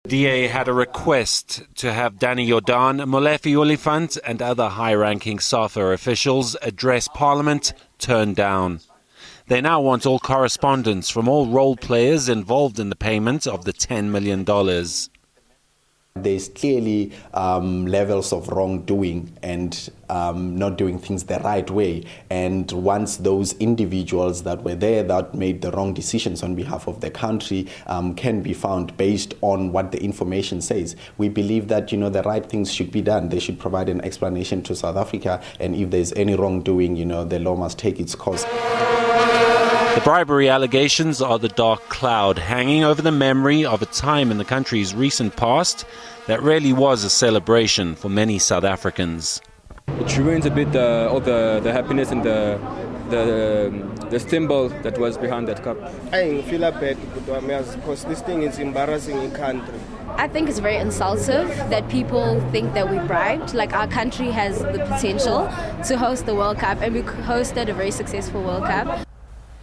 DA had a request to have Danny Jordan, Molefi Oliphant and other high-ranking SAFA officials address Parliament turned down. They now want all correspondence from all role players involved in the payment of the $10 million. There's clearly levels of wrongdoing and not doing things the right way. And once those individuals that were there that made the wrong decisions on behalf of the country can be found based on what the information says, we believe that, the right things should be done. They should provide an explanation to South Africa. And if there's any wrongdoing, the law must take its course. The bribery allegations are the dark cloud hanging over the memory of a time in the country's recent past that really was a celebration for many South Africans. It ruins a bit all the happiness and the symbol that was behind that cup. I feel bad because this thing is embarrassing in country. I think it's very insulting that people think that we bribed. Like, our country has the potential to host the World Cup, and we hosted a very successful World Cup.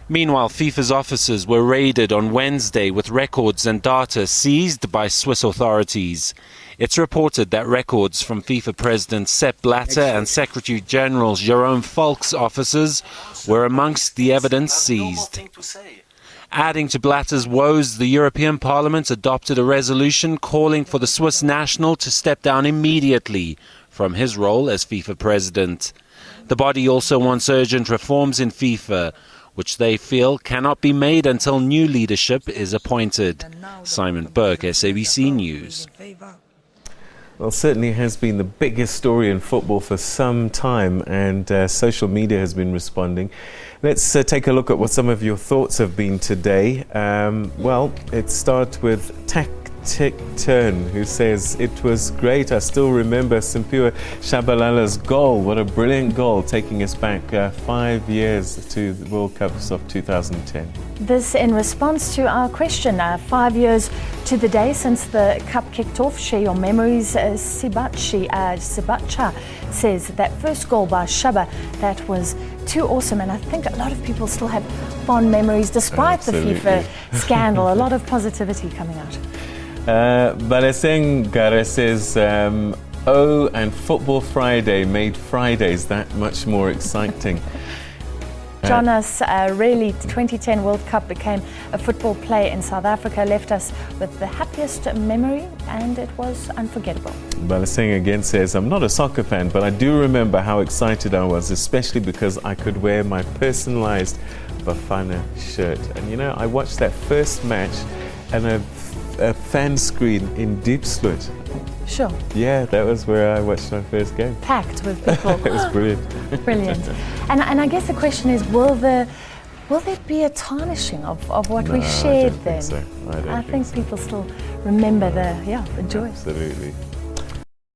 Meanwhile, FIFA's offices were raided on Wednesday with records and data seized by Swiss authorities. It's reported that records from FIFA President Sepp Blatter and Secretary General Jerome Falk's offices were amongst the evidence seized. Adding to Blatter's woes, the European Parliament adopted a resolution calling for the Swiss national to step down immediately from his role as FIFA president. The body also wants urgent reforms in FIFA, which they feel cannot be made until new leadership is appointed. Simon Burke, SABC News. Well, certainly has been the biggest story in football for some time, and social media has been responding. Let's take a look at what some of your thoughts have been today. Well, it starts with Tactic Turn, who says, "It was great. I still remember Simpiwe Shabalala's goal. What a brilliant goal, taking us back 5 years to the World Cups of 2010. This in response to our question, 5 years to the day since the Cup kicked off. Share your memories. Sibacha says that first goal by Shaba, that was too awesome, and I think a lot of people still have fond memories despite Absolutely. the FIFA scandal. A lot of positivity coming out. Baleseng Gare says, "Oh, and Football Friday made Fridays that much more exciting." Jonas, really, the 2010 World Cup became a football play in South Africa, left us with the happiest memory, and it was unforgettable. Baleseng again says, "I'm not a soccer fan, but I do remember how excited I was, especially because I could wear my personalized Bafana shirt." And I watched that first match and a fan screen in Diepsloot. Sure. Yeah, that was where I watched my first game. Packed with people. It was brilliant. Brilliant. And I guess the question is, will there be a tarnishing of what we shared then? I don't think so. I think people still remember the joy. Absolutely.